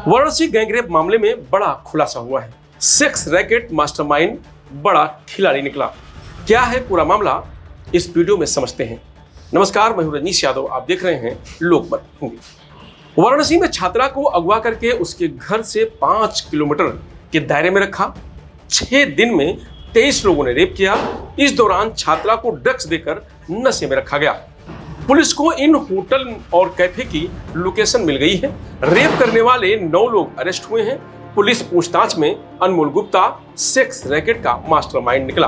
Varanasi gangrape मामले में बड़ा खुलासा हुआ है। सेक्स रैकेट मास्टरमाइंड बड़ा खिलाड़ी निकला। क्या है पूरा मामला, इस वीडियो में समझते हैं। नमस्कार, मैं हूं रजनीश यादव, आप देख रहे हैं लोकमत हिंदी। वाराणसी में छात्रा को अगवा करके उसके घर से 5 किलोमीटर के दायरे में रखा। 6 दिन में 23 लोगों ने रेप किया। इस दौरान छात्रा को ड्रग्स देकर नशे में रखा गया। पुलिस को इन होटल और कैफे की लोकेशन मिल गई है। रेप करने वाले 9 लोग अरेस्ट हुए हैं। पुलिस पूछताछ में अनमोल गुप्ता सेक्स रैकेट का मास्टरमाइंड निकला।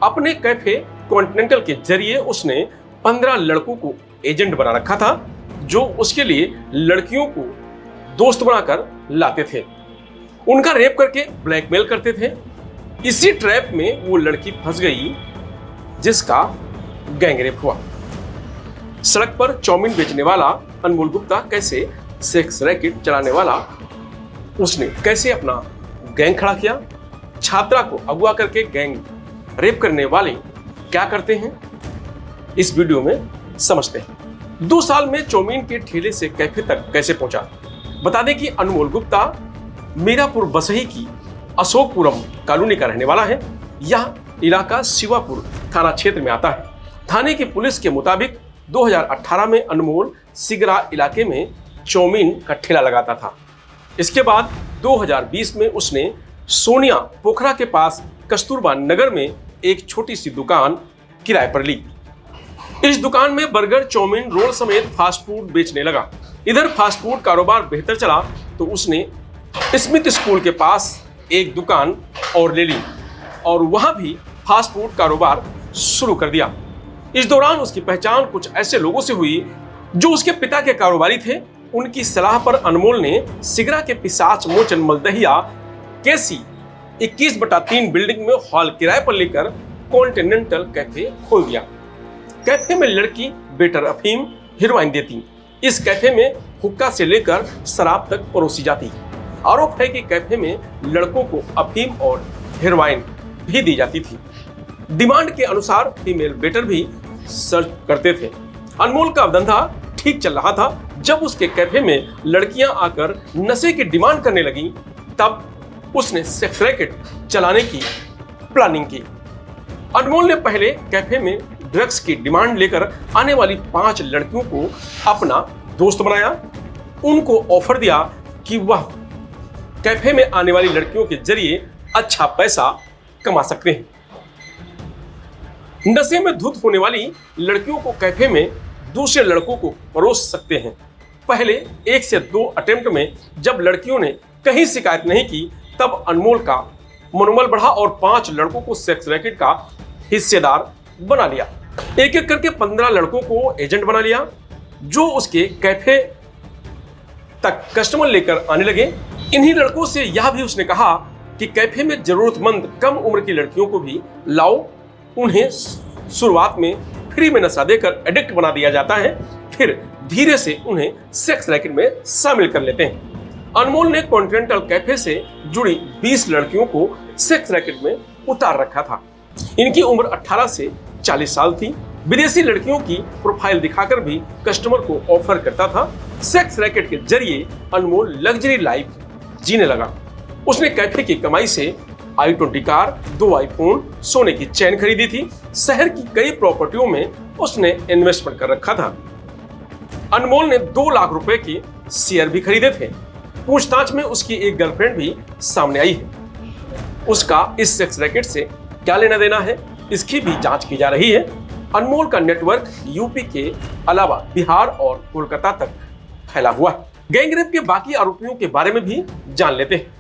अपने कैफे कॉन्टिनेंटल के जरिए उसने 15 लड़कों को एजेंट बना रखा था, जो उसके लिए लड़कियों को दोस्त बनाकर लाते थे, उनका रेप करके ब्लैकमेल करते थे। इसी ट्रैप में वो लड़की फंस गई, जिसका गैंगरेप हुआ। सड़क पर चाउमीन बेचने वाला अनमोल गुप्ता कैसे सेक्स रैकेट चलाने वाला, उसने कैसे अपना गैंग खड़ा किया, छात्रा को अगवा करके गैंग रेप करने वाले क्या करते हैं, इस वीडियो में समझते हैं। 2 साल में चाउमीन के ठेले से कैफे तक कैसे पहुंचा। बता दें कि अनमोल गुप्ता मीरापुर बसही की अशोकपुरम कॉलोनी का रहने वाला है। यह इलाका शिवापुर थाना क्षेत्र में आता है। थाने की पुलिस के मुताबिक 2018 में अनमोल सिगरा इलाके में चाउमीन का ठेला लगाता था। इसके बाद 2020 में उसने सोनिया पोखरा के पास कस्तूरबा नगर में एक छोटी सी दुकान किराए पर ली। इस दुकान में बर्गर, चाउमीन, रोल समेत फास्ट फूड बेचने लगा। इधर फास्ट फूड कारोबार बेहतर चला तो उसने स्मिथ स्कूल के पास एक दुकान और ले ली और वहां भी फास्ट फूड कारोबार शुरू कर दिया। इस दौरान उसकी पहचान कुछ ऐसे लोगों से हुई जो उसके पिता के कारोबारी थे। उनकी सलाह पर अनमोल ने सिगरा के पिशाच मोचन मलदहिया केसी 21/3 बिल्डिंग में हॉल किराए पर लेकर कॉन्टिनेंटल कैफे खोल दिया। कैफे में लड़की बेटर अफीम, हेरोइन देती। इस कैफे में हुक्का से लेकर शराब तक परोसी जाती। आरोप है कि कैफे में लड़कों को अफीम और हेरोइन भी दी जाती थी। डिमांड के अनुसार फीमेल वेटर भी सर्च करते थे। अनमोल का धंधा ठीक चल रहा था। जब उसके कैफे में लड़कियां आकर नशे की डिमांड करने लगी, तब उसने सेक्स रैकेट चलाने की प्लानिंग की। अनमोल ने पहले कैफे में ड्रग्स की डिमांड लेकर आने वाली 5 लड़कियों को अपना दोस्त बनाया। उनको ऑफर दिया कि वह कैफे में आने वाली लड़कियों के जरिए अच्छा पैसा कमा सकते हैं। नशे में धुत होने वाली लड़कियों को कैफे में दूसरे लड़कों को परोस सकते हैं। पहले 1 से 2 अटेम्प्ट में जब लड़कियों ने कहीं शिकायत नहीं की, तब अनमोल का मनोबल बढ़ा और 5 लड़कों को सेक्स रैकेट का हिस्सेदार बना लिया। एक एक करके 15 लड़कों को एजेंट बना लिया, जो उसके कैफे तक कस्टमर लेकर आने लगे। इन्हीं लड़कों से यह भी उसने कहा कि कैफे में जरूरतमंद कम उम्र की लड़कियों को भी लाओ। उन्हें शुरुआत में फ्री में नशा देकर एडिक्ट बना दिया जाता है, फिर धीरे से उन्हें सेक्स रैकेट में शामिल कर लेते हैं। अनमोल ने कॉन्टिनेंटल कैफे से जुड़ी 20 लड़कियों को सेक्स रैकेट में उतार रखा था। इनकी उम्र 18 से 40 साल थी। विदेशी लड़कियों की प्रोफाइल दिखाकर भी कस्टमर को ऑफर करता था। सेक्स रैकेट के जरिए अनमोल लग्जरी लाइफ जीने लगा। उसने कैफे की कमाई से i20 कार, 2 आईफोन, सोने की चैन खरीदी थी। शहर की कई प्रॉपर्टियों में उसने इन्वेस्टमेंट कर रखा था। अनमोल ने 2 लाख रुपए के शेयर भी खरीदे थे। पूछताछ में उसकी एक गर्लफ्रेंड भी सामने आई है। उसका इस सेक्स रैकेट से क्या लेना देना है, इसकी भी जांच की जा रही है। अनमोल का नेटवर्क यूपी के अलावा बिहार और कोलकाता तक फैला हुआ है। गैंगरेप के बाकी आरोपियों के बारे में भी जान लेते हैं।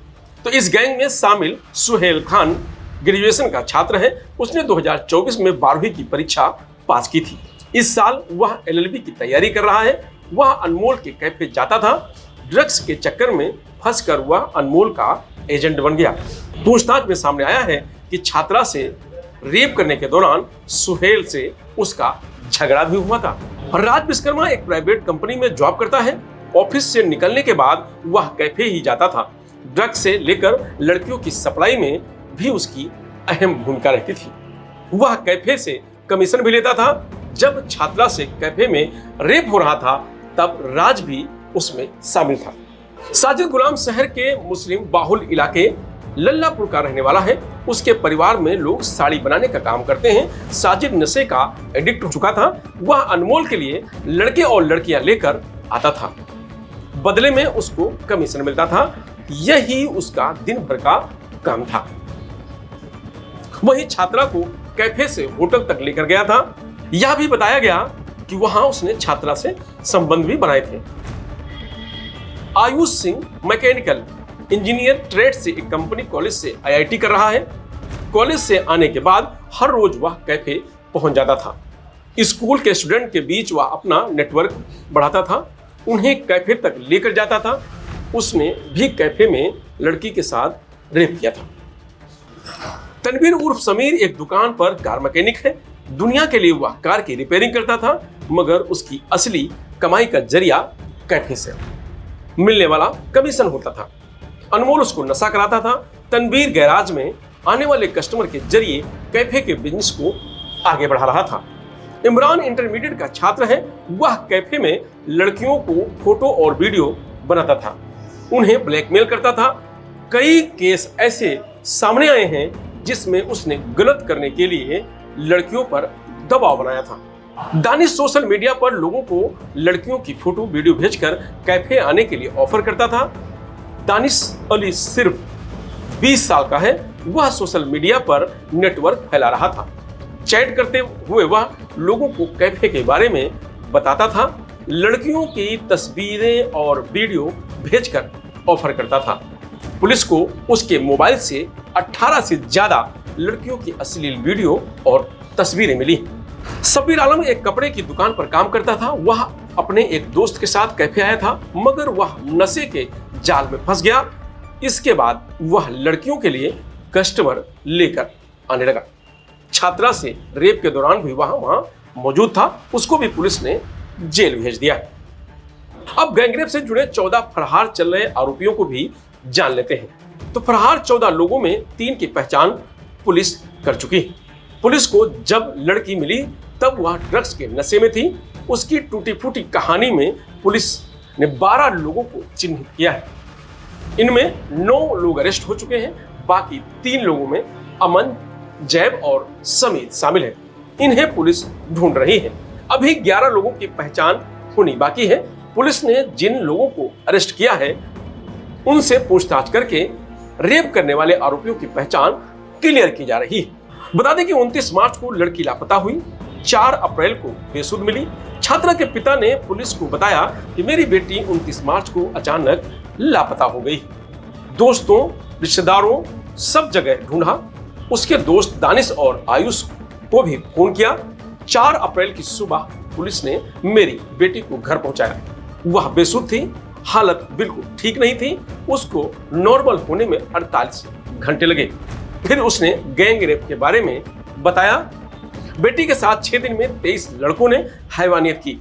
तो इस गैंग में शामिल सुहेल खान ग्रेजुएशन का छात्र है। उसने 2024 में 12वीं की परीक्षा पास की थी। इस साल वह LLB की तैयारी कर रहा है। वह अनमोल के कैफे जाता था। ड्रग्स के चक्कर में फंसकर वह अनमोल का एजेंट बन गया। पूछताछ में सामने आया है कि छात्रा से रेप करने के दौरान सुहेल से उसका झगड़ा भी हुआ था। राज विश्वकर्मा एक प्राइवेट कंपनी में जॉब करता है। ऑफिस से निकलने के बाद वह कैफे ही जाता था। ड्रग्स से लेकर लड़कियों की सप्लाई में भी उसकी अहम भूमिका रहती थी। वह कैफे से कमीशन भी लेता था। जब छात्रा से कैफे में रेप हो रहा था, तब राज भी उसमें शामिल था। साजिद गुलाम शहर के मुस्लिम बाहुल इलाके लल्लापुर का रहने वाला है। उसके परिवार में लोग साड़ी बनाने का काम करते हैं। साजिद नशे का एडिक्ट हो चुका था। वह अनमोल के लिए लड़के और लड़कियां लेकर आता था, बदले में उसको कमीशन मिलता था। यही उसका दिन भर का काम था। वही छात्रा को कैफे से होटल तक लेकर गया था। यह भी बताया गया कि वहां उसने छात्रा से संबंध भी बनाए थे। Ayush Singh mechanical engineer trade से एक कंपनी कॉलेज से आईआईटी कर रहा है। कॉलेज से आने के बाद हर रोज वह कैफे पहुंच जाता था। स्कूल के स्टूडेंट के बीच वह अपना नेटवर्क बढ़ाता था, उन्हें कैफे तक लेकर जाता था। उसने भी कैफे में लड़की के साथ रेप किया था। तनवीर उर्फ समीर एक दुकान पर कार मैकेनिक है। दुनिया के लिए वह कार की रिपेयरिंग करता था, मगर उसकी असली कमाई का जरिया कैफे से मिलने वाला कमीशन होता था। अनमोल उसको नशा कराता था। तनवीर गैराज में आने वाले कस्टमर के जरिए कैफे के बिजनेस को आगे बढ़ा रहा था। इमरान इंटरमीडिएट का छात्र है। वह कैफे में लड़कियों को फोटो और वीडियो बनाता था, उन्हें ब्लैकमेल करता था। कई केस ऐसे सामने आए हैं जिसमें उसने गलत करने के लिए लड़कियों पर दबाव बनाया था। दानिश सोशल मीडिया पर लोगों को लड़कियों की फोटो वीडियो भेजकर कैफे आने के लिए ऑफर करता था। दानिश अली सिर्फ 20 साल का है। वह सोशल मीडिया पर नेटवर्क फैला रहा था। चैट करते हुए वह लोगों को कैफे के बारे में बताता था, लड़कियों की तस्वीरें और वीडियो भेजकर ऑफर करता था। पुलिस को उसके मोबाइल से 18 से ज्यादा लड़कियों की अश्लील वीडियो और तस्वीरें मिली। शब्बीर आलम एक कपड़े की दुकान पर काम करता था। वह अपने एक दोस्त के साथ कैफे आया था, मगर वह नशे के जाल में फंस गया। इसके बाद वह लड़कियों के लिए कस्टमर लेकर आने लगा। छात्रा से रेप के दौरान भी वहां मौजूद था। उसको भी पुलिस ने जेल भेज दिया। अब गैंगरेप से जुड़े 14 फरार चल रहे आरोपियों को भी जान लेते हैं। तो फरार 14 लोगों में 3 की पहचान पुलिस कर चुकी है। पुलिस को जब लड़की मिली तब वह ड्रग्स के नशे में थी। उसकी टूटी फूटी कहानी में पुलिस ने 12 लोगों को चिन्हित किया है। इनमें 9 लोग अरेस्ट हो चुके हैं। बाकी 3 लोगों में अमन, जैब और समीर शामिल है। इन्हें पुलिस ढूंढ रही है। अभी 11 लोगों की पहचान होनी बाकी है। पुलिस ने जिन लोगों को अरेस्ट किया है उनसे पूछताछ करके रेप करने वाले आरोपियों की पहचान क्लियर की जा रही है। बता दें कि 29 मार्च को लड़की लापता हुई, 4 अप्रैल को बेसुध मिली। छात्रा के पिता ने पुलिस को बताया कि मेरी बेटी 29 मार्च को अचानक लापता हो गई। दोस्तों, रिश्तेदारों सब जगह ढूंढा। उसके दोस्त दानिश और आयुष को भी फोन किया। 4 अप्रैल की सुबह पुलिस ने मेरी बेटी को घर पहुंचाया। वह बेसुध थी, हालत बिल्कुल ठीक नहीं थी। उसको नॉर्मल होने में 48 घंटे लगे। फिर उसने गैंग रेप के बारे में बताया। बेटी के साथ 6 दिन में 23 लड़कों ने हैवानियत की,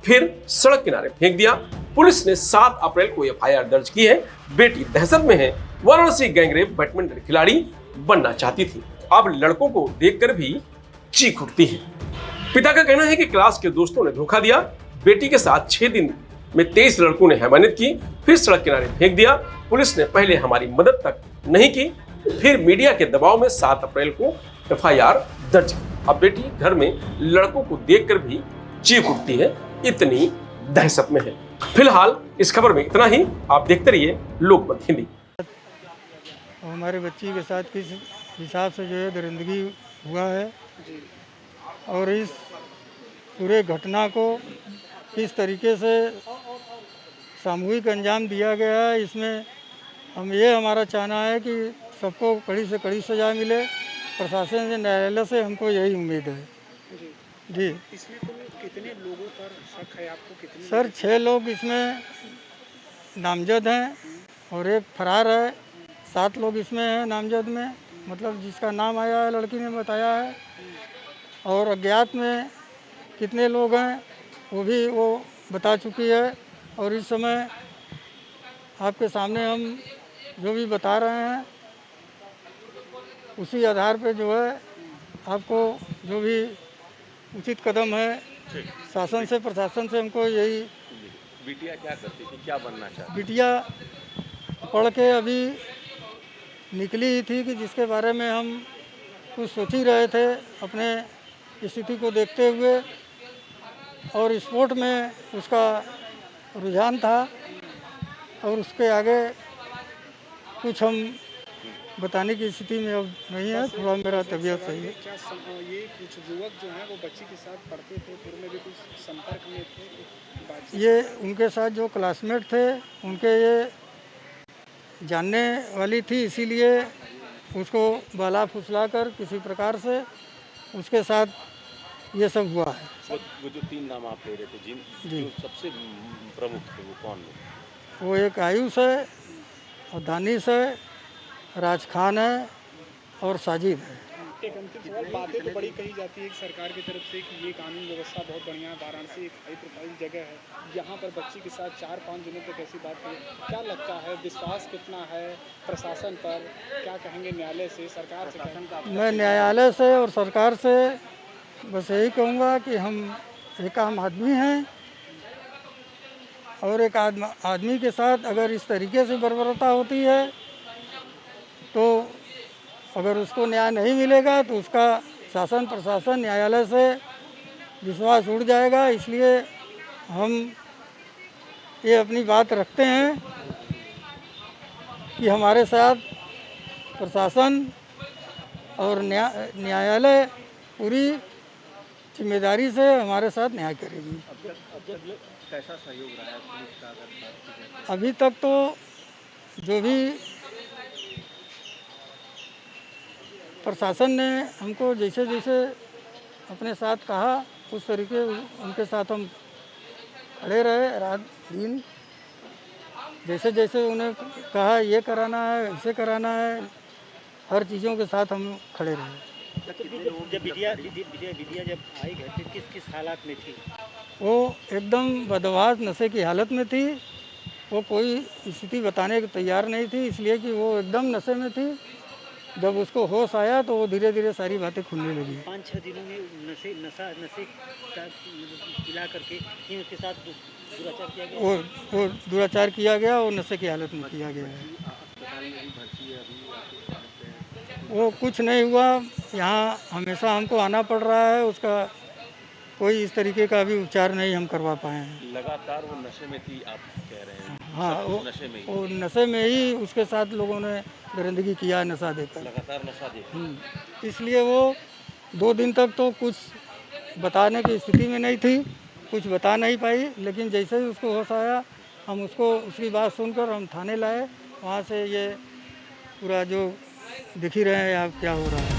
फिर सड़क किनारे फेंक दिया। पुलिस ने 7 अप्रैल को एफआईआर दर्ज की है। बेटी दहशत में है। वाराणसी गैंग रेप बैडमिंटन खिलाड़ी बनना चाहती थी। अब लड़कों को देखकर भी चीख उठती है। पिता का कहना है कि क्लास के दोस्तों ने धोखा दिया। बेटी के साथ 6 दिन में 23 लड़कों ने हैवानियत की, फिर सड़क किनारे फेंक दिया। पुलिस ने पहले हमारी मदद तक नहीं की, फिर मीडिया के दबाव में 7 अप्रैल को एफआईआर दर्ज की। अब बेटी घर में लड़कों को देखकर भी चीख उठती है, इतनी दहशत में है। फिलहाल इस खबर में इतना ही। आप देखते रहिए लोकमत हिंदी। हमारे बच्ची के साथ किस हिसाब से जो है दरिंदगी हुआ है और इस पूरे घटना को किस तरीके से सामूहिक अंजाम दिया गया है, इसमें हमारा चाहना है कि सबको कड़ी से कड़ी सजा मिले। प्रशासन से, न्यायालय से हमको यही उम्मीद है जी। इसमें तो कितने लोगों पर शक है आपको? कितने? सर 6 लोग इसमें नामजद हैं और एक फरार है। 7 लोग इसमें हैं नामजद में, मतलब जिसका नाम आया है लड़की ने बताया है। और अज्ञात में कितने लोग हैं वो बता चुकी है। और इस समय आपके सामने हम जो भी बता रहे हैं उसी आधार पे जो है आपको जो भी उचित कदम है शासन से, प्रशासन से हमको यही बिटिया क्या करती थी, क्या बनना चाहती बिटिया पढ़ के अभी निकली ही थी कि जिसके बारे में हम कुछ सोच ही रहे थे अपने स्थिति को देखते हुए, और स्पोर्ट में उसका रुझान था, और उसके आगे कुछ हम बताने की स्थिति में अब नहीं है। थोड़ा मेरा तबीयत सही है। क्या ये कुछ युवक जो हैं वो बच्ची के साथ पढ़ते थे, पूर्व में भी कुछ संपर्क में थे, कुछ बातचीत? ये उनके साथ जो क्लासमेट थे उनके ये जानने वाली थी, इसीलिए उसको बहला फुसला कर किसी प्रकार से उसके साथ ये सब हुआ है। वो जो 3 नाम आप ले रहे थे, जी। जो सबसे प्रमुख थे, वो कौन लोग? वो एक आयुष है और दानिश है, राज खान है और साजिद है। एक अंतिम सवाल, बातें तो बड़ी कही जाती है कि सरकार की तरफ से कि ये कानून व्यवस्था बहुत बढ़िया है, वाराणसी एक हाई प्रोफाइल जगह है, यहाँ पर बच्ची के साथ 4-5 दिनों तक ऐसी बात हुई। क्या लगता है, विश्वास कितना है प्रशासन पर? क्या कहेंगे न्यायालय से, सरकार से? मैं न्यायालय से और सरकार से बस यही कहूँगा कि हम एक आम आदमी हैं, और एक आदमी के साथ अगर इस तरीके से बर्बरता होती है तो अगर उसको न्याय नहीं मिलेगा तो उसका शासन प्रशासन न्यायालय से विश्वास उड़ जाएगा। इसलिए हम ये अपनी बात रखते हैं कि हमारे साथ प्रशासन और न्यायालय पूरी जिम्मेदारी से हमारे साथ न्याय करेगी। कैसा सहयोग रहा है पुलिस का, अगर बात की जाए? अभी तक तो जो भी प्रशासन ने हमको जैसे जैसे अपने साथ कहा उस तरीके उनके साथ हम खड़े रहे, रात दिन जैसे जैसे उन्हें कहा ये कराना है, इसे कराना है, हर चीज़ों के साथ हम खड़े रहे। जब विद्या जब आई घर पे किस हालात में थी? वो एकदम बदहवास नशे की हालत में थी। वो कोई स्थिति बताने को तैयार नहीं थी, इसलिए कि वो एकदम नशे में थी। जब उसको होश आया तो वो धीरे धीरे सारी बातें खुलने लगी। 5-6 दिनों में नशे का पिला करके ही उसके साथ दुराचार किया गया। वो दुराचार किया गया, वो नशे की हालत में किया गया है। अस्पताल में भी भर्ती है अभी, आपके साथ वो कुछ नहीं हुआ, यहाँ हमेशा हमको आना पड़ रहा है, उसका कोई इस तरीके का भी उपचार नहीं हम करवा पाए हैं। लगातार वो नशे में थी, आप कह रहे हैं? हाँ, सब कुछ नशे में ही? वो नशे में ही उसके साथ लोगों ने दरिंदगी किया नशा देकर। लगातार नशा देकर? इसलिए वो 2 दिन तक तो कुछ बताने की स्थिति में नहीं थी, कुछ बता नहीं पाई, लेकिन जैसे ही उसको होश आया हम उसको उसकी बात सुनकर हम थाने लाए। वहाँ से ये पूरा जो दिख ही रहे हैं आप क्या हो रहा है।